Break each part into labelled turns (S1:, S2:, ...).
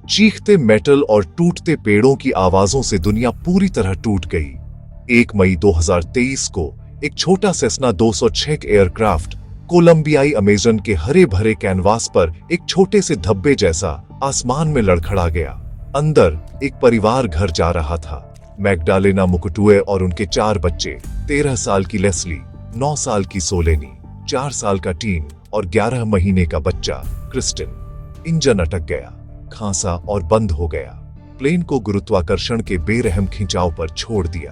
S1: चीखते metal और टूटते पेड़ों की आवाजों से दुनिया पूरी तरह टूट गई। 1 मई 2023 को एक छोटा सेस्ना 206 एयरक्राफ्ट कोलंबियाई अमेजन के हरे भरे कैनवास पर एक छोटे से धब्बे जैसा आसमान में लड़खड़ा गया। अंदर एक परिवार घर जा रहा था। मैग्डालेना मुकुटुए और उनके 4 बच्चे, 13 साल की लेस्ली, 9 साल की सोलेनी, 4 साल का टीन और 11 महीने का बच्चा क्रिस्टिन। इंजन अटक गया, खांसा और बंद हो गया। प्लेन को गुरुत्वाकर्षण के बेरहम खिंचाव पर छोड़ दिया।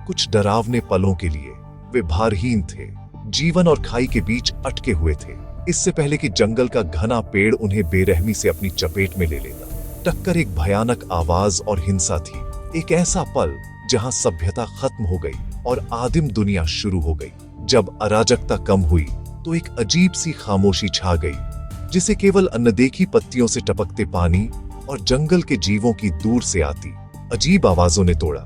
S1: कुछ डरावने पलों के लिए वे भारहीन थे, जीवन और खाई के बीच अटके हुए थे। इससे पहले कि जंगल का घना पेड़ उन्हें बेरहमी से अपनी चपेट में ले लेता, टक्कर एक भयानक आवाज और हिंसा थी। एक ऐसा पल जहां सभ्यता खत्म हो गई और आदिम दुनिया शुरू हो गई। जब अराजकता कम हुई तो एक अजीब सी खामोशी छा गई, जिसे केवल अनदेखी पत्तियों से टपकते पानी और जंगल के जीवों की दूर से आती अजीब आवाजों ने तोड़ा।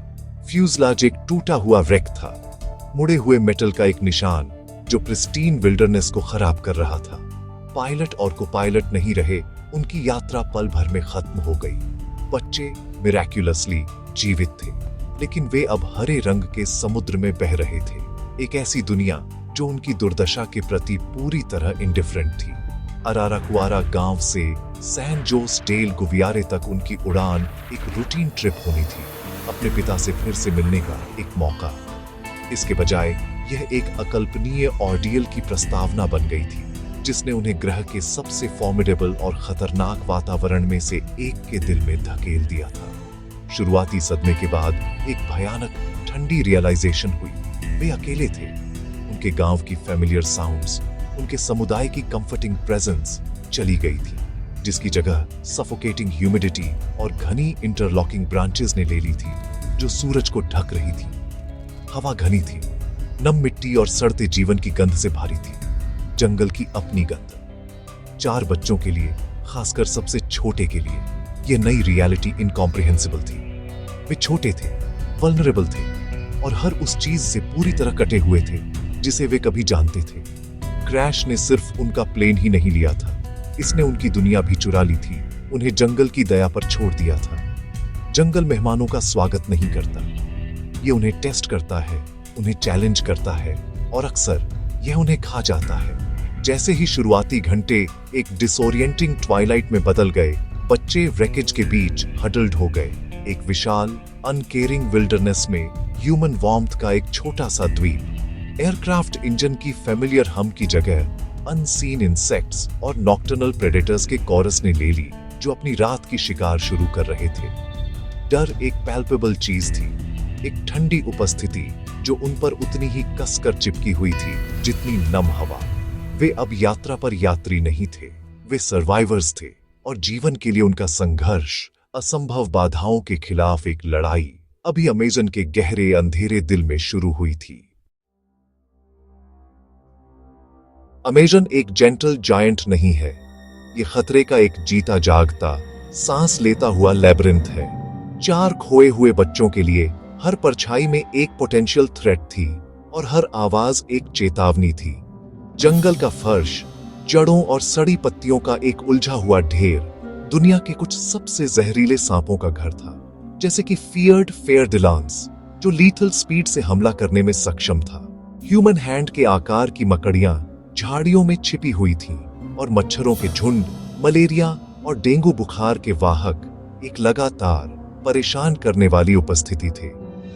S1: फ्यूजलाज एक टूटा हुआ रेक था, मुड़े हुए मेटल का एक निशान जो प्रिस्टीन विल्डरनेस को खराब कर रहा था। पायलट और को पायलट नहीं रहे, उनकी यात्रा पल भर में खत्म हो गई। बच्चे मिरेक्युलसली जीवित थे, लेकिन वे अब हरे रंग के समुद्र में बह रहे थे। एक ऐसी दुनिया जो उनकी दुर्दशा के प्रति पूरी तरह इंडिफरेंट थी। अराराकुआरा गांव से सैन जोस डेल गुवियारे तक उनकी उड़ान एक रूटीन ट्रिप होनी थी, अपने पिता से फिर से मिलने का एक मौका। इसके बजाय यह एक अकल्पनीय ऑर्डियल की प्रस्तावना बन गई थी, जिसने उन्हें ग्रह के सबसे फॉर्मिडेबल और खतरनाक वातावरण में से एक के दिल में धकेल दिया था। शुरुआती सदमे के बाद एक भयानक ठंडी रियलाइजेशन हुई। वे अकेले थे। उनके गांव की फैमिलियर साउंड्स, उनके समुदाय की कंफर्टिंग प्रेजेंस चली गई थी, जिसकी जगह सफोकेटिंग ह्यूमिडिटी और घनी इंटरलॉकिंग ब्रांचेस ने ले ली थी, जो सूरज को ढक रही थी। हवा घनी थी, नम मिट्टी और सड़ते जीवन की गंध से भारी थी, जंगल की अपनी गंध। 4 बच्चों के लिए, खासकर सबसे छोटे के लिए, यह नई रियलिटी इनकॉम्प्रिहेंसिबल थी। वे छोटे थे, वल्नरेबल थे और हर उस चीज से पूरी तरह कटे हुए थे जिसे वे कभी जानते थे। क्रैश ने सिर्फ उनका प्लेन ही नहीं लिया था, इसने उनकी दुनिया भी चुरा ली थी, उन्हें जंगल की दया पर छोड़ दिया था। जंगल मेहमानों का स्वागत नहीं करता, ये उन्हें टेस्ट करता है, उन्हें चैलेंज करता है और अक्सर यह उन्हें खा जाता है। जैसे ही शुरुआती घंटे एक डिसोरिएंटिंग ट्वाइलाइट में बदल गए, बच्चे रेकेज के बीच हडल्ड हो गए। एक विशाल अनकेयरिंग विल्डरनेस में ह्यूमन वार्मथ का एक छोटा सा द्वीप। एयरक्राफ्ट इंजन की फेमिलियर हम की जगह अनसीन इंसेक्ट्स और नॉक्टर्नल प्रेडेटर्स के कोरस ने ले ली, जो अपनी रात की शिकार शुरू कर रहे थे। डर एक पैल्पेबल चीज थी, एक ठंडी उपस्थिति जो उन पर उतनी ही कसकर चिपकी हुई थी जितनी नम हवा। वे अब यात्रा पर यात्री नहीं थे, वे सर्वाइवर्स थे और जीवन के लिए उनका संघर्ष, असंभव बाधाओं के खिलाफ एक लड़ाई, अभी अमेजन के गहरे अंधेरे दिल में शुरू हुई थी। अमेजन एक जेंटल जायंट नहीं है, ये खतरे का एक जीता जागता, सांस लेता हुआ लैबिरिंथ है। 4 खोए हुए बच्चों के लिए हर परछाई में एक पोटेंशियल थ्रेट थी और हर आवाज एक चेतावनी थी। जंगल का फर्श, जड़ों और सड़ी पत्तियों का एक उलझा हुआ ढेर दुनिया के कुछ सबसे जहरीले सांपों का घर था, जैसे कि फियर्ड फेयरडिलांस, जो लीथल स्पीड से हमला करने में सक्षम था। ह्यूमन हैंड के आकार की मकड़ियां झाड़ियों में छिपी हुई थीं और मच्छरों के झुंड, मलेरिया और डेंगू बुखार के वाहक एक लगातार परेशान करने वाली उपस्थिति थे।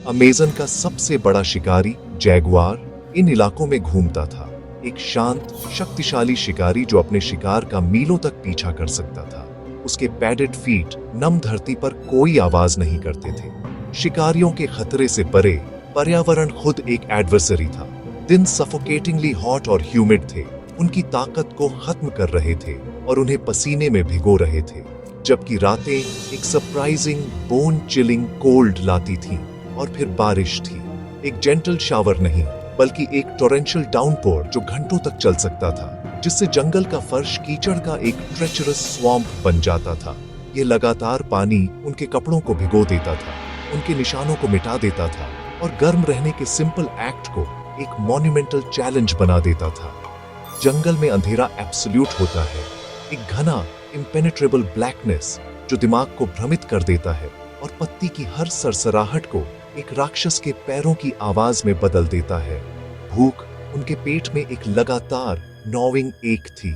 S1: अमेजन का सबसे बड़ा शिकारी जैगुआर इन इलाकों में घूमता था, एक शांत, शक्तिशाली शिकारी जो अपने शिकार का मीलों तक पीछा कर सकता था। उसके पैडेड फीट नम धरती पर कोई आवाज नहीं करते थे। शिकारियों के खतरे से परे पर्यावरण खुद एक एडवर्सरी था। दिन सफोकेटिंगली हॉट और ह्यूमिड थे, उनकी ताकत को खत्म कर रहे थे और उन्हें पसीने में भिगो रहे थे, जबकि रातें एक सरप्राइजिंग, बोन चिलिंग कोल्ड लाती थीं। और फिर बारिश थी, एक जेंटल शावर नहीं, बल्कि एक टोरेंशियल डाउनपोर जो घंटों तक चल सकता था, जिससे जंगल का फर्श कीचड़ का एक ट्रेचरस स्वैम्प बन जाता था। ये लगातार पानी उनके कपड़ों को भिगो देता था, उनके निशानों को मिटा देता था और गर्म रहने के सिंपल एक्ट को एक मॉन्यूमेंटल चैलेंज बना देता था। जंगल में अंधेरा एब्सोल्यूट होता है, एक घना इम्पेनेट्रेबल ब्लैकनेस जो दिमाग को भ्रमित कर देता है और पत्ती की हर सरसराहट को एक राक्षस के पैरों की आवाज में बदल देता है। भूख उनके पेट में एक लगातार नॉविंग एक थी।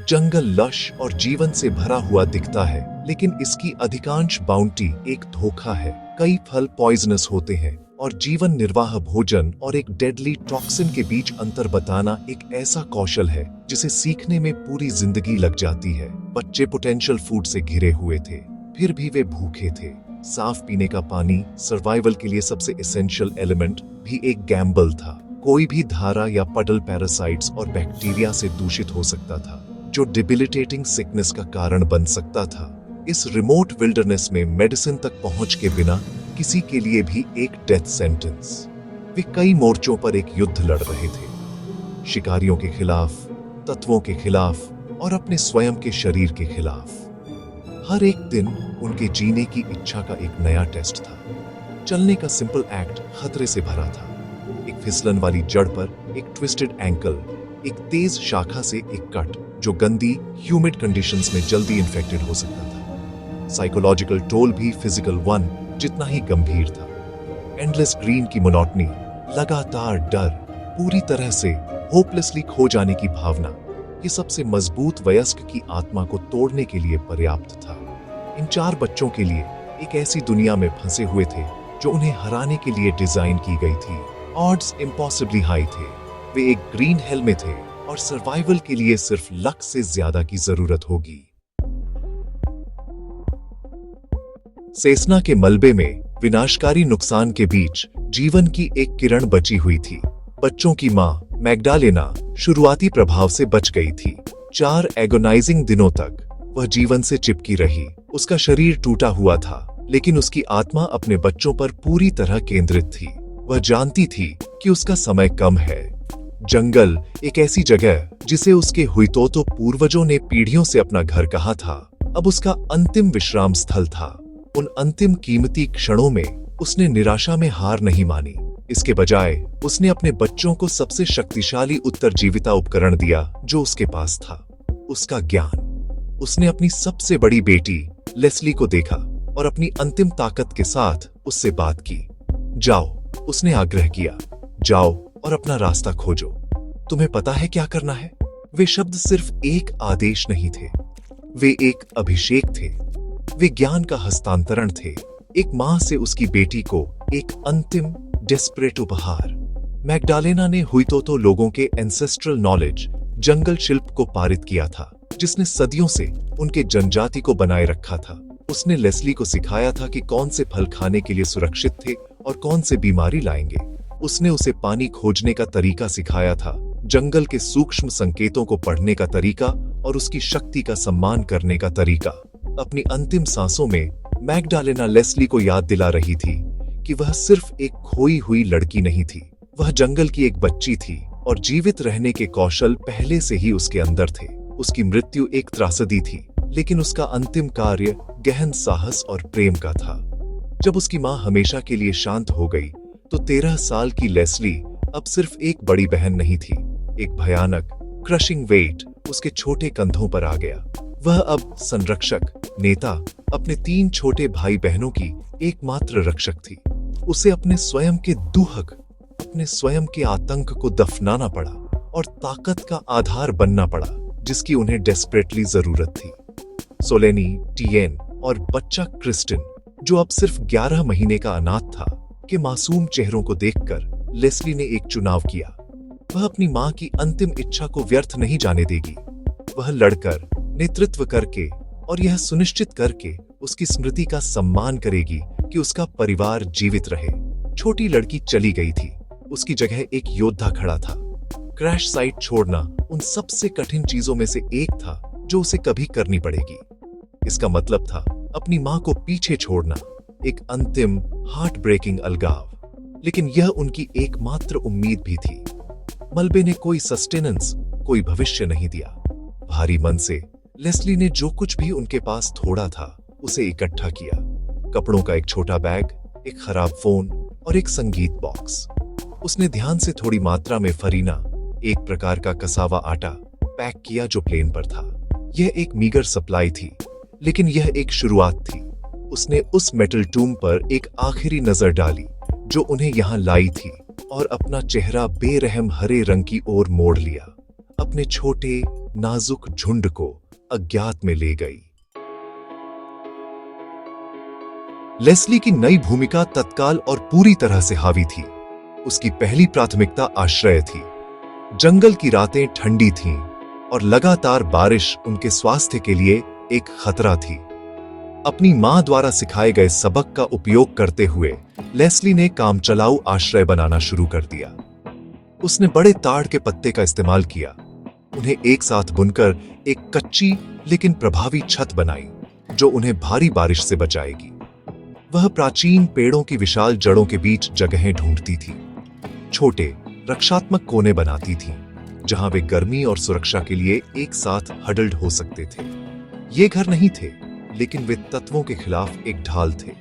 S1: जंगल लश और जीवन से भरा हुआ दिखता है, लेकिन इसकी अधिकांश बाउंटी एक धोखा है। कई फल पॉइजनस होते हैं और जीवन निर्वाह भोजन और एक डेडली टॉक्सिन के बीच अंतर बताना एक ऐसा कौशल है जिसे सीखने में पूरी जिंदगी लग जाती है। बच्चे पोटेंशियल फूड से घिरे हुए थे, फिर भी वे भूखे थे। साफ पीने का पानी सर्वाइवल के लिए सबसे एसेंशियल एलिमेंट भी एक गैम्बल था। कोई भी धारा या पडल पैरासाइट्स और बैक्टीरिया से दूषित हो सकता था, जो डिबिलिटेटिंग सिकनेस का कारण बन सकता था। इस रिमोट विल्डरनेस में मेडिसिन तक पहुंच के बिना किसी के लिए भी एक डेथ सेंटेंस। वे कई मोर्चों पर एक युद्ध लड़ रहे थे, शिकारियों के खिलाफ, तत्वों के खिलाफ और अपने स्वयं के शरीर के खिलाफ। हर एक दिन उनके जीने की इच्छा का एक नया टेस्ट था। चलने का सिंपल एक्ट खतरे से भरा था। एक फिसलन वाली जड़ पर एक ट्विस्टेड एंकल, एक तेज शाखा से एक कट जो गंदी ह्यूमिड कंडीशंस में जल्दी इन्फेक्टेड हो सकता था। साइकोलॉजिकल टोल भी फिजिकल वन जितना ही गंभीर था। एंडलेस ग्रीन की मोनोटनी, लगातार डर, पूरी तरह से होपलेसली खो जाने की भावना, ये सबसे मजबूत वयस्क की आत्मा को तोड़ने के लिए पर्याप्त था। इन 4 बच्चों के लिए एक ऐसी दुनिया में फंसे हुए थे जो उन्हें हराने के लिए डिजाइन की गई थी। ऑड्स इम्पॉसिबली हाई थे। वे एक ग्रीन हेल में थे और सर्वाइवल के लिए सिर्फ लक से ज्यादा की जरूरत होगी। सेसना के मलबे में विनाशकारी नुकसान के बीच जीवन की एक किरण बची हुई थी। बच्चों की मां मैग्डालेना शुरुआती प्रभाव से बच गई थी। 4 एगोनाइजिंग दिनों तक वह जीवन से चिपकी रही। उसका शरीर टूटा हुआ था, लेकिन उसकी आत्मा अपने बच्चों पर पूरी तरह केंद्रित थी। वह जानती थी कि उसका समय कम है। जंगल एक ऐसी जगह जिसे उसके हुईतोतो पूर्वजों ने पीढ़ियों से अपना घर कहा था, अब उसका अंतिम विश्राम स्थल था। उन अंतिम कीमती क्षणों में उसने निराशा में हार नहीं मानी। इसके बजाय उसने अपने बच्चों को सबसे शक्तिशाली उत्तरजीविता उपकरण दिया जो उसके पास था, उसका ज्ञान। उसने अपनी सबसे बड़ी बेटी लेस्ली को देखा और अपनी अंतिम ताकत के साथ उससे बात की। जाओ, उसने आग्रह किया, जाओ और अपना रास्ता खोजो। तुम्हें पता है क्या करना है? वे शब्द सिर्फ एक आदेश नहीं थे, वे एक अभिषेक थे। वे ज्ञान का हस्तांतरण थे, एक मां से उसकी बेटी को एक अंतिम डेस्परेट उपहार। मैग्डालेना ने हुईतोतो लोगों के एंसेस्ट्रल नॉलेज, जंगल शिल्प को पारित किया था, जिसने सदियों से उनके जनजाति को बनाए रखा था। उसने लेस्ली को सिखाया था कि कौन से फल खाने के लिए सुरक्षित थे और कौन से बीमारी लाएंगे। उसने उसे पानी खोजने का तरीका सिखाया था, जंगल के सूक्ष्म संकेतों को पढ़ने का तरीका और उसकी शक्ति का सम्मान करने का तरीका। अपनी अंतिम सांसों में मैग्डालेना लेस्ली को याद दिला रही थी कि वह सिर्फ एक खोई हुई लड़की नहीं थी, वह जंगल की एक बच्ची थी और जीवित रहने के कौशल पहले से ही उसके अंदर थे। उसकी मृत्यु एक त्रासदी थी, लेकिन उसका अंतिम कार्य गहन साहस और प्रेम का था। जब उसकी मां हमेशा के लिए शांत हो गई, तो 13 साल की लेस्ली अब सिर्फ एक बड़ी बहन नहीं थी। एक भयानक क्रशिंग वेट उसके छोटे कंधों पर आ गया। वह अब संरक्षक, नेता, अपने 3 छोटे भाई बहनों की एकमात्र रक्षक थी। उसे अपने स्वयं के दुहक, अपने स्वयं के आतंक को दफनाना पड़ा और ताकत का आधार बनना पड़ा जिसकी उन्हें डेस्परेटली जरूरत थी। सोलेनी, टियेन और बच्चा क्रिस्टिन, जो अब सिर्फ 11 महीने का अनाथ था, के मासूम चेहरों को देखकर लेस्ली ने एक चुनाव किया। वह अपनी मां की अंतिम इच्छा को व्यर्थ नहीं जाने देगी। वह लड़कर, नेतृत्व करके और यह सुनिश्चित करके उसकी स्मृति का सम्मान करेगी कि उसका परिवार जीवित रहे। छोटी लड़की चली गई थी, उसकी जगह एक योद्धा खड़ा था। क्रैश साइट छोड़ना उन सबसे कठिन चीजों में से एक था जो उसे कभी करनी पड़ेगी। इसका मतलब था अपनी मां को पीछे छोड़ना, एक अंतिम हार्ट ब्रेकिंग अलगाव। लेकिन यह उनकी एकमात्र उम्मीद भी थी। मलबे ने कोई सस्टेनेंस, कोई भविष्य नहीं दिया। भारी मन से लेस्ली ने जो कुछ भी उनके पास थोड़ा था उसे इकट्ठा किया। कपड़ों का एक छोटा बैग, एक खराब फोन और एक संगीत बॉक्स। उसने ध्यान से थोड़ी मात्रा में फरीना, एक प्रकार का कसावा आटा, पैक किया जो प्लेन पर था। यह एक मीगर सप्लाई थी, लेकिन यह एक शुरुआत थी। उसने उस मेटल टूम पर एक आखिरी नजर डाली जो उन्हें यहां लाई थी और अपना चेहरा बेरहम हरे रंग की ओर मोड़ लिया। अपने छोटे नाजुक झुंड को अज्ञात में ले गई। लेस्ली की नई भूमिका तत्काल और पूरी तरह से हावी थी। उसकी पहली प्राथमिकता आश्रय थी। जंगल की रातें ठंडी थीं और लगातार बारिश उनके स्वास्थ्य के लिए एक खतरा थी। अपनी मां द्वारा सिखाए गए सबक का उपयोग करते हुए लेस्ली ने कामचलाऊ आश्रय बनाना शुरू कर दिया। उसने बड़े ताड़ के पत्ते का इस्तेमाल किया, उन्हें एक साथ बुनकर एक कच्ची लेकिन प्रभावी छत बनाई जो उन्हें भारी बारिश से बचाएगी। वह प्राचीन पेड़ों की विशाल जड़ों के बीच जगहें ढूंढती थी, छोटे रक्षात्मक कोने बनाती थी जहां वे गर्मी और सुरक्षा के लिए एक साथ हडल्ड हो सकते थे। ये घर नहीं थे, लेकिन वे तत्वों के खिलाफ एक ढाल थे।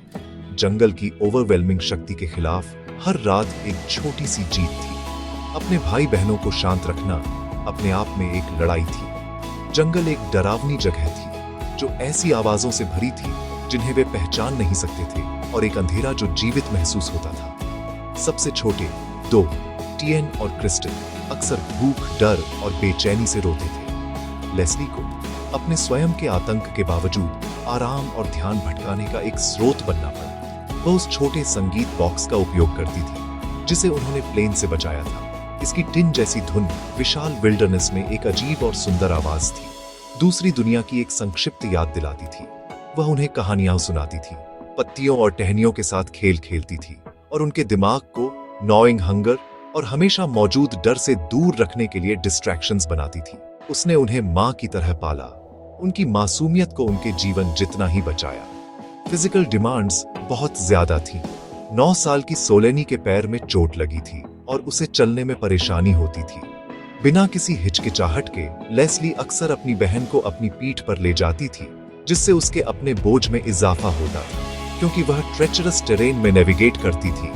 S1: जंगल की ओवरवेलमिंग शक्ति के खिलाफ हर रात एक छोटी सी जीत थी। अपने भाई बहनों को शांत रखना अपने आप में एक लड़ाई थी। जंगल एक डरावनी जगह थी जो ऐसी आवाजों से भरी थी जिन्हें वे पहचान नहीं सकते थे, और एक अंधेरा जो जीवित महसूस होता था। सबसे छोटे दो, टिएन और क्रिस्टल, अक्सर भूख, डर और बेचैनी से रोते थे। लेस्ली को अपने स्वयं के आतंक के बावजूद आराम और ध्यान भटकाने का एक स्रोत बनना पड़ा। वह उस छोटे संगीत बॉक्स का उपयोग करती थी जिसे उन्होंने प्लेन से बचाया था। इसकी टिन जैसी धुन विशाल विल्डरनेस में एक अजीब और सुंदर आवाज थी, दूसरी दुनिया की एक संक्षिप्त याद दिलाती थी। वह उन्हें कहानियां सुनाती थी, पत्तियों और टहनियों के साथ खेल खेलती थी और उनके दिमाग को नॉइंग हंगर और हमेशा मौजूद डर से दूर रखने के लिए डिस्ट्रैक्शंस बनाती थी। उसने उन्हें मां की तरह पाला, उनकी मासूमियत को उनके जीवन जितना ही बचाया। फिजिकल डिमांड्स बहुत ज्यादा थी। 9 साल की सोलेनी के पैर में चोट लगी थी और उसे चलने में परेशानी होती थी। बिना किसी हिचकिचाहट के लेस्ली अक्सर अपनी बहन को अपनी पीठ पर ले जाती थी, जिससे उसके अपने बोझ में इजाफा होता था। क्योंकि वह ट्रेचरस टेरेन में नेविगेट करती थी,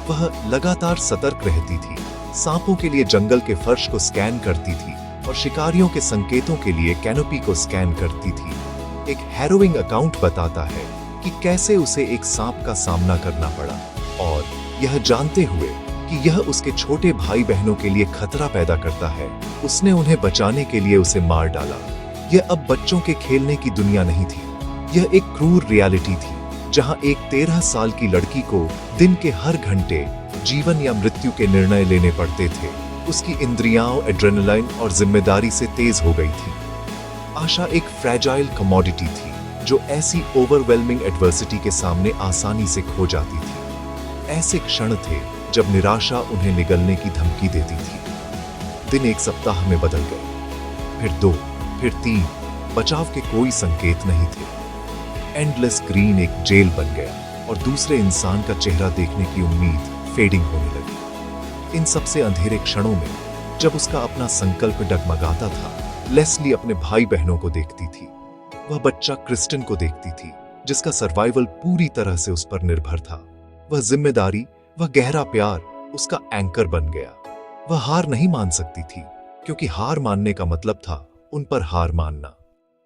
S1: वह लगातार सतर्क रहती थी, सांपों के लिए जंगल के फर्श को स्कैन करती थी और शिकारियों के संकेतों के लिए कैनोपी को स्कैन करती थी। एक हैरोइंग अकाउंट बताता है कि कैसे उसे एक सांप का सामना करना पड़ा, और यह जानते हुए कि यह उसके छोटे भाई बहनों के लिए खतरा पैदा करता है, उसने उन्हें बचाने के लिए उसे मार डाला। यह अब बच्चों के खेलने की दुनिया नहीं थी, यह एक क्रूर रियलिटी थी जहां एक 13 साल की लड़की को दिन के हर घंटे जीवन या मृत्यु के निर्णय लेने पड़ते थे। उसकी इंद्रियां एड्रेनलाइन और जिम्मेदारी से तेज हो गई थी। आशा एक फ्रैजाइल कमोडिटी थी जो ऐसी ओवरवेलमिंग एडवर्सिटी के सामने आसानी से खो जाती थी। ऐसे क्षण थे जब निराशा उन्हें निगलने की धमकी देती थी। दिन एक सप्ताह में बदल गए, फिर 2, फिर 3, बचाव के कोई संकेत नहीं थे। एंडलेस ग्रीन एक जेल बन गया और दूसरे इंसान का चेहरा देखने की उम्मीद फेडिंग होने लगी। इन सबसे अंधेरे क्षणों में जब उसका अपना संकल्प डगमगाता था, लेस्ली अपने भाई बहनों को देखती थी। वह बच्चा क्रिस्टन को देखती थी जिसका सर्वाइवल पूरी तरह से उस पर निर्भर था। वह जिम्मेदारी, वह गहरा प्यार उसका एंकर बन गया। वह हार नहीं मान सकती थी, क्योंकि हार मानने का मतलब था उन पर हार मानना।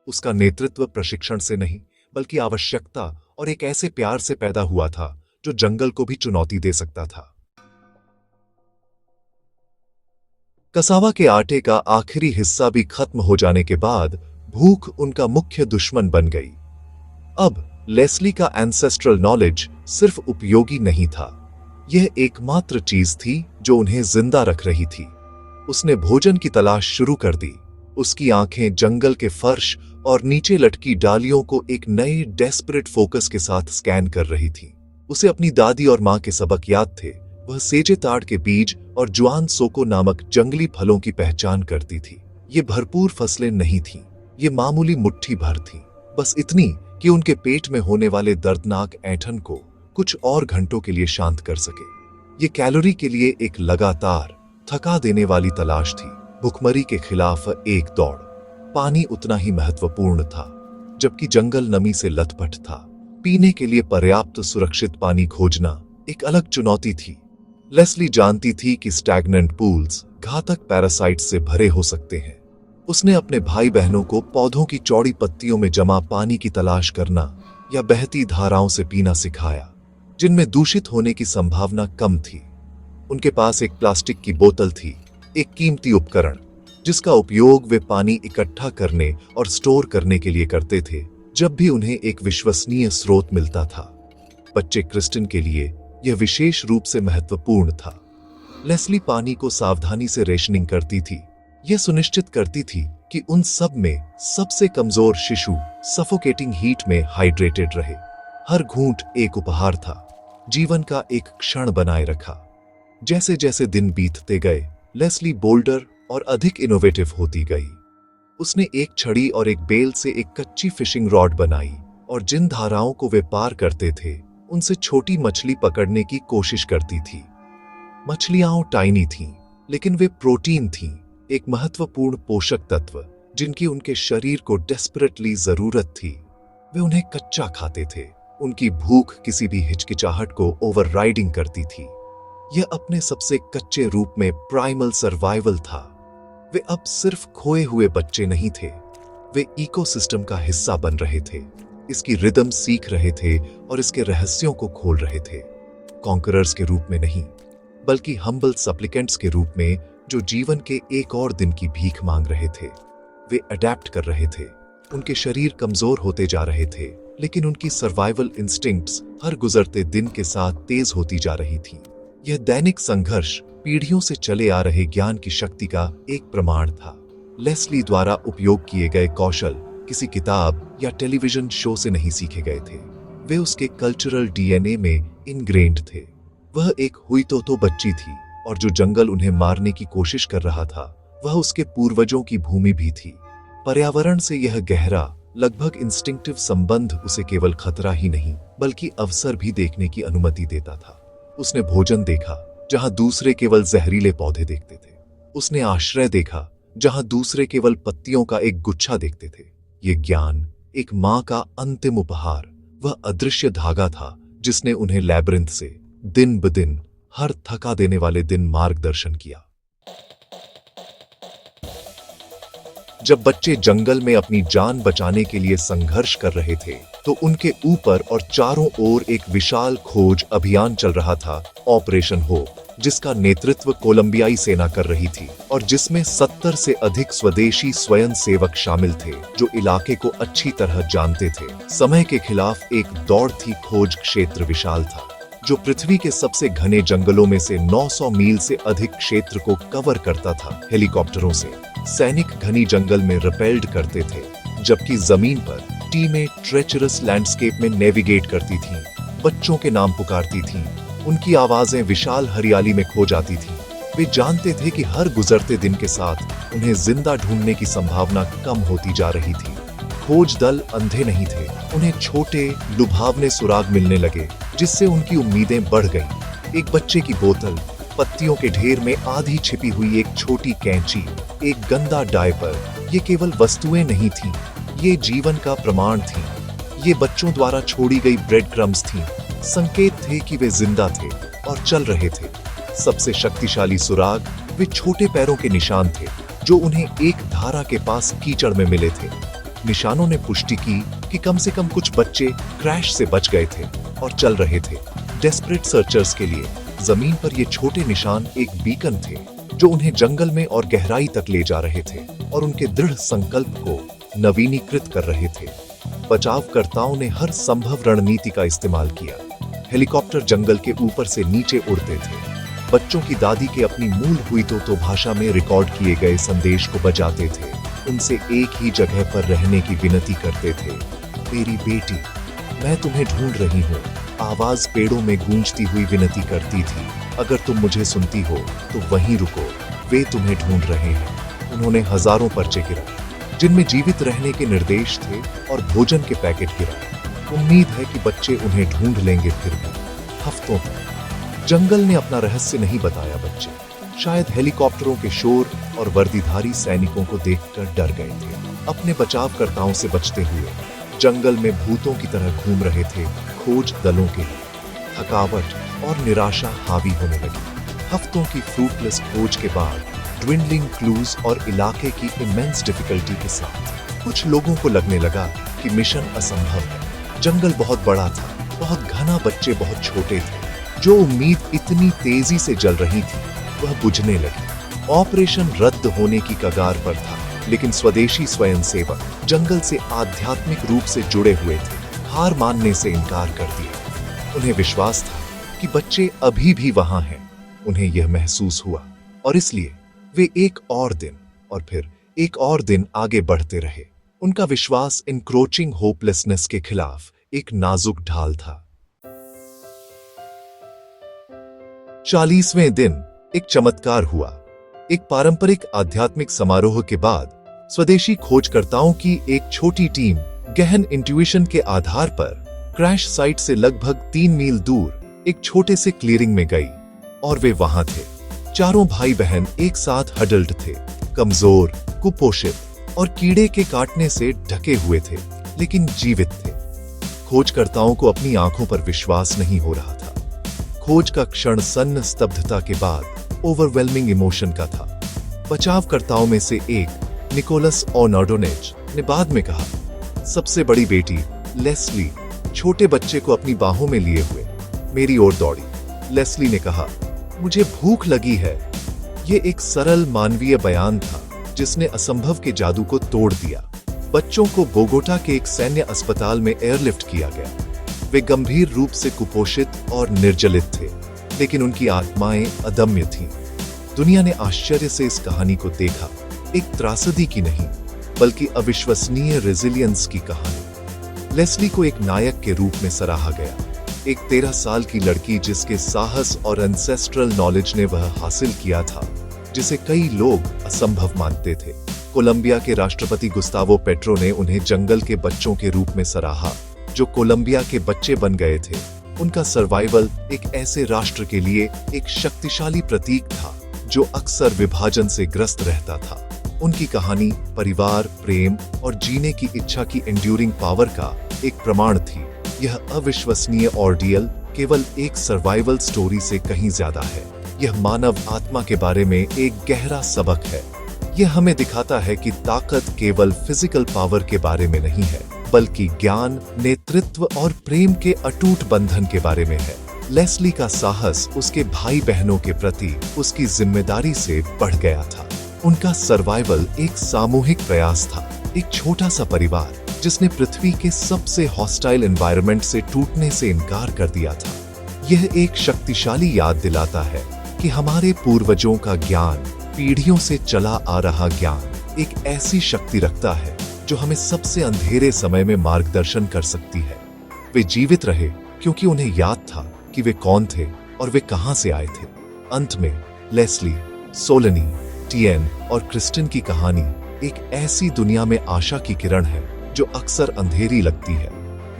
S1: उसका नेतृत्व प्रशिक्षण से नहीं, बल्कि आवश्यकता और एक ऐसे प्यार से पैदा हुआ था जो जंगल को भी चुनौती दे सकता था। कसावा के आटे का आखिरी हिस्सा भी खत्म हो जाने के बाद भूख उनका मुख्य दुश्मन बन गई। अब लेस्ली का एंसेस्ट्रल नॉलेज सिर्फ उपयोगी नहीं था, यह एकमात्र चीज थी जो उन्हें जिंदा रख रही थी। उसने भोजन की तलाश शुरू कर दी। उसकी आंखें जंगल के फर्श और नीचे लटकी डालियों को एक नए डेस्परेट फोकस के साथ स्कैन कर रही थी। उसे अपनी दादी और मां के सबक याद थे। वह सेजे ताड़ के बीज और जुआन सोको नामक जंगली फलों की पहचान करती थी। ये भरपूर फसलें नहीं थीं, ये मामूली मुट्ठी भर थीं, बस इतनी कि उनके पेट में होने वाले दर्दनाक ऐंठन को कुछ और घंटों के लिए शांत कर सके। ये कैलोरी के लिए एक लगातार थका देने वाली तलाश थी, भुखमरी के खिलाफ एक दौड़। पानी उतना ही महत्वपूर्ण था, जबकि जंगल नमी से लथपथ था। पीने के लिए पर्याप्त सुरक्षित पानी खोजना एक अलग चुनौती थी। लेस्ली जानती थी कि स्टैग्नेंट पूल्स घातक पैरासाइट से भरे हो सकते हैं। उसने अपने भाई बहनों को पौधों की चौड़ी पत्तियों में जमा पानी की तलाश करना या बहती धाराओं से पीना सिखाया, जिनमें दूषित होने की संभावना कम थी। उनके पास एक प्लास्टिक की बोतल थी, एक कीमती उपकरण जिसका उपयोग वे पानी इकट्ठा करने और स्टोर करने के लिए करते थे जब भी उन्हें एक विश्वसनीय स्रोत मिलता था। बच्चे क्रिस्टिन के लिए यह विशेष रूप से महत्वपूर्ण था। लेस्ली पानी को सावधानी से रेशनिंग करती थी, यह सुनिश्चित करती थी कि उन सब में सबसे कमजोर शिशु सफोकेटिंग हीट में हाइड्रेटेड रहे। हर घूंट एक उपहार था, जीवन का एक क्षण बनाए रखा। जैसे जैसे दिन बीतते गए, लेस्ली बोल्डर और अधिक इनोवेटिव होती गई। उसने एक छड़ी और एक बेल से एक कच्ची फिशिंग रॉड बनाई और जिन धाराओं को वे पार करते थे उनसे छोटी मछली पकड़ने की कोशिश करती थी। मछलियां टाइनी थीं, लेकिन वे प्रोटीन थीं, एक महत्वपूर्ण पोषक तत्व जिनकी उनके शरीर को डेस्परेटली जरूरत थी। वे उन्हें कच्चा खाते थे। उनकी भूख किसी भी हिचकिचाहट को ओवरराइडिंग करती थी। यह अपने सबसे कच्चे रूप में प्राइमल सर्वाइवल था। वे अब सिर्फ खोए हुए बच्चे नहीं थे, वे इकोसिस्टम का हिस्सा बन रहे थे, इसकी रिदम सीख रहे थे और इसके रहस्यों को खोल रहे थे। कॉन्करर्स के रूप में नहीं, बल्कि हम्बल सप्लिकेंट्स के रूप में जो जीवन के एक और दिन की भीख मांग रहे थे। वे अडेप्ट कर रहे थे। उनके शरीर कमजोर होते जा रहे थे, लेकिन उनकी सर्वाइवल इंस्टिंक्ट्स हर गुजरते दिन के साथ तेज होती जा रही थी। यह दैनिक संघर्ष पीढ़ियों से चले आ रहे ज्ञान की शक्ति का एक प्रमाण था। लेस्ली द्वारा उपयोग किए गए कौशल किसी किताब या टेलीविजन शो से नहीं सीखे गए थे। वे उसके कल्चरल डीएनए में इनग्रेन्ड थे। वह एक हुई तो बच्ची थी और जो जंगल उन्हें मारने की कोशिश कर रहा था वह उसके पूर्वजों की भूमि भी थी। पर्यावरण से यह गहरा, लगभग इंस्टिंक्टिव संबंध उसे केवल खतरा ही नहीं बल्कि अवसर भी देखने की अनुमति देता था। उसने भोजन देखा जहां दूसरे केवल जहरीले पौधे देखते थे। उसने आश्रय देखा जहां दूसरे केवल पत्तियों का एक गुच्छा देखते थे। ये ज्ञान, एक मां का अंतिम उपहार, वह अदृश्य धागा था जिसने उन्हें लैब्रिंथ से दिन ब दिन, हर थका देने वाले दिन मार्गदर्शन किया। जब बच्चे जंगल में अपनी जान बचाने के लिए संघर्ष कर रहे थे तो उनके ऊपर और चारों ओर एक विशाल खोज अभियान चल रहा था, ऑपरेशन होप, जिसका नेतृत्व कोलंबियाई सेना कर रही थी और जिसमें 70 से अधिक स्वदेशी स्वयंसेवक शामिल थे जो इलाके को अच्छी तरह जानते थे। समय के खिलाफ एक दौड़ थी। खोज क्षेत्र विशाल था, जो पृथ्वी के सबसे घने जंगलों में से 900 मील से अधिक क्षेत्र को कवर करता था। हेलीकॉप्टरों से सैनिक घनी जंगल में रिपेल्ड करते थे, जबकि जमीन पर टीमें ट्रेचरस लैंडस्केप में नेविगेट करती थीं, बच्चों के नाम पुकारती थीं, उनकी आवाजें विशाल हरियाली में खो जाती थीं। वे जानते थे कि हर गुजरते दिन के साथ उन्हें जिंदा ढूंढने की संभावना कम होती जा रही थी। खोज दल अंधे नहीं थे, उन्हें छोटे, लुभावने सुराग मिलने लगे जिससे उनकी उम्मीदें बढ़ गईं। एक बच्चे की बोतल, पत्तियों के ढेर में आधी छिपी हुई एक छोटी कैंची, एक गंदा डायपर, ये केवल वस्तुएं नहीं थीं, ये जीवन का प्रमाण थीं। ये बच्चों द्वारा छोड़ी गई ब्रेड क्रम्स थीं, संकेत थे कि वे जिंदा थे और चल रहे थे। सबसे शक्तिशाली सुराग वे छोटे पैरों के निशान थे जो उन्हें एक धारा के पास कीचड़ में मिले थे। निशानों ने पुष्टि की कि कम से कम कुछ बच्चे क्रैश से बच गए थे और चल रहे थे। डेस्परेट सर्चर्स के लिए जमीन पर ये छोटे निशान एक बीकन थे जो उन्हें जंगल में और गहराई तक ले जा रहे थे और उनके दृढ़ संकल्प को नवीनीकृत कर रहे थे। बचावकर्ताओं ने हर संभव रणनीति का इस्तेमाल किया। हेलीकॉप्टर जंगल के ऊपर से नीचे उड़ते थे, बच्चों की दादी के अपनी मूल हुई तो भाषा में रिकॉर्ड किए गए संदेश को बजाते थे, उनसे एक ही जगह पर रहने की विनती करते थे। मेरी बेटी, मैं तुम्हें ढूंढ रही हूँ, आवाज पेड़ों में गूंजती हुई विनती करती थी। अगर तुम मुझे सुनती हो तो वहीं रुको, वे तुम्हें ढूंढ रहे हैं। उन्होंने हजारों पर्चे गिराए जिनमें जीवित रहने के निर्देश थे और भोजन के पैकेट गिराए। उम्मीद है कि बच्चे उन्हें ढूंढ लेंगे। फिर भी हफ्तों तक जंगल ने अपना रहस्य नहीं बताया। बच्चे शायद हेलीकॉप्टरों के शोर और वर्दीधारी सैनिकों को देखकर डर गए थे। अपने बचावकर्ताओं से बचते हुए जंगल में भूतों की तरह घूम रहे थे। खोज दलों के लिए थकावट और निराशा हावी होने लगी। हफ्तों की फ्रूटलेस खोज के बाद ड्विंडलिंग क्लूज और इलाके की इमेंस डिफिकल्टी के साथ कुछ लोगों को लगने लगा कि मिशन असंभव है। जंगल बहुत बड़ा था, बहुत घना, बच्चे बहुत छोटे थे। जो उम्मीद इतनी तेजी से जल रही थी वह बुझने लगी। ऑपरेशन रद्द होने की कगार पर था, लेकिन स्वदेशी स्वयंसेवक जंगल से आध्यात्मिक रूप से जुड़े हुए थे, हार मानने से इनकार कर दिया। उन्हें विश्वास था कि बच्चे अभी भी वहां हैं। उन्हें यह महसूस हुआ और इसलिए वे एक और दिन और फिर एक और दिन आगे बढ़ते रहे। उनका विश्वास इनक्रोचिंग होपलेसनेस के खिलाफ एक नाजुक ढाल था। 40वें दिन एक चमत्कार हुआ। एक पारंपरिक आध्यात्मिक समारोह के बाद स्वदेशी खोजकर्ताओं की एक छोटी टीम गहन इंट्यूशन के आधार पर क्रैश साइट से लगभग 3 मील दूर एक छोटे से क्लियरिंग में गई और वे वहां थे। चारों भाई बहन एक साथ हडल्ड थे, कमजोर, कुपोषित और कीड़े के काटने से ढके हुए थे, लेकिन जीवित थे। खोजकर्ताओं को अपनी आंखों पर विश्वास नहीं हो रहा था। खोज का क्षण सन्न स्तब्धता के बाद ओवरवेलमिंग इमोशन का था। बचावकर्ताओं में से एक निकोलस ओनार्डोनेज ने बाद में कहा, सबसे बड़ी बेटी लेस्ली छोटे बच्चे को अपनी बाहों में लिए हुए मेरी ओर दौड़ी। लेस्ली ने कहा, मुझे भूख लगी है। ये एक सरल मानवीय बयान था जिसने असंभव के जादू को तोड़ दिया। बच्चों को बोगोटा के एक सैन्य अस्पताल में एयरलिफ्ट किया गया। वे गंभीर रूप से कुपोषित और निर्जलित थे, लेकिन उनकी आत्माएं अदम्य थीं। दुनिया ने आश्चर्य से इस कहानी को देखा, एक त्रासदी की नहीं बल्कि अविश्वसनीय रेजिलियंस की कहानी। लेस्ली को एक नायक के रूप में सराहा गया, एक 13 साल की लड़की जिसके साहस और एंसेस्ट्रल नॉलेज ने वह हासिल किया था जिसे कई लोग असंभव मानते थे। कोलंबिया के राष्ट्रपति गुस्तावो पेट्रो ने उन्हें जंगल के बच्चों के रूप में सराहा जो कोलंबिया के बच्चे बन गए थे। उनका सर्वाइवल एक ऐसे राष्ट्र के लिए एक शक्तिशाली प्रतीक था जो अक्सर विभाजन से ग्रस्त रहता था। उनकी कहानी परिवार, प्रेम और जीने की इच्छा की एंड्यूरिंग पावर का एक प्रमाण थी। यह अविश्वसनीय ऑर्डियल केवल एक सर्वाइवल स्टोरी से कहीं ज्यादा है। यह मानव आत्मा के बारे में एक गहरा सबक है। यह हमें दिखाता है कि ताकत केवल फिजिकल पावर के बारे में नहीं है, बल्कि ज्ञान, नेतृत्व और प्रेम के अटूट बंधन के बारे में है। लेस्ली का साहस उसके भाई बहनों के प्रति उसकी जिम्मेदारी से बढ़ गया था। उनका सर्वाइवल एक सामूहिक प्रयास था, एक छोटा सा परिवार जिसने पृथ्वी के सबसे हॉस्टाइल एनवायरनमेंट से टूटने से इनकार कर दिया था। यह एक शक्तिशाली याद दिलाता है कि हमारे पूर्वजों का ज्ञान, पीढ़ियों से चला आ रहा ज्ञान एक ऐसी शक्ति रखता है जो हमें सबसे अंधेरे समय में मार्गदर्शन कर सकती है। वे जीवित रहे क्योंकि उन्हें याद था कि वे कौन थे और वे कहां से आए थे। अंत में लेस्ली, सोलनी, टिएन और क्रिस्टिन की कहानी एक ऐसी दुनिया में आशा की किरण है जो अक्सर अंधेरी लगती है।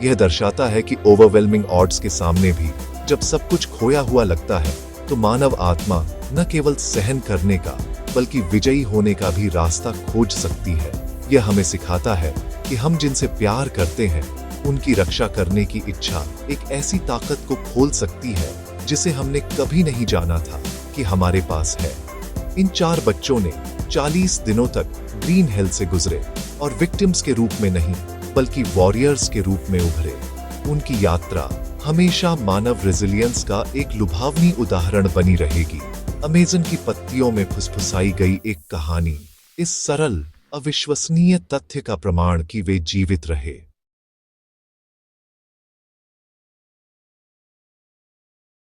S1: यह दर्शाता है कि ओवरवेलमिंग ऑड्स के सामने भी जब सब कुछ खोया हुआ लगता है तो मानव आत्मा न केवल सहन करने का बल्कि विजयी होने का भी रास्ता खोज सकती है। यह हमें सिखाता है कि हम जिनसे प्यार करते हैं उनकी रक्षा करने की इच्छा एक ऐसी ताकत को खोल सकती है जिसे हमने कभी नहीं जाना था कि हमारे पास है। इन 4 बच्चों ने 40 दिनों तक ग्रीन हेल से गुजरे और विक्टिम्स के रूप में नहीं बल्कि वॉरियर्स के रूप में उभरे। उनकी यात्रा हमेशा मानव रेजिलियंस का एक लुभावनी उदाहरण बनी रहेगी। अमेज़न की पत्तियों में फुसफुसाई गई एक कहानी इस सरल, अविश्वसनीय तथ्य का प्रमाण कि वे जीवित रहे।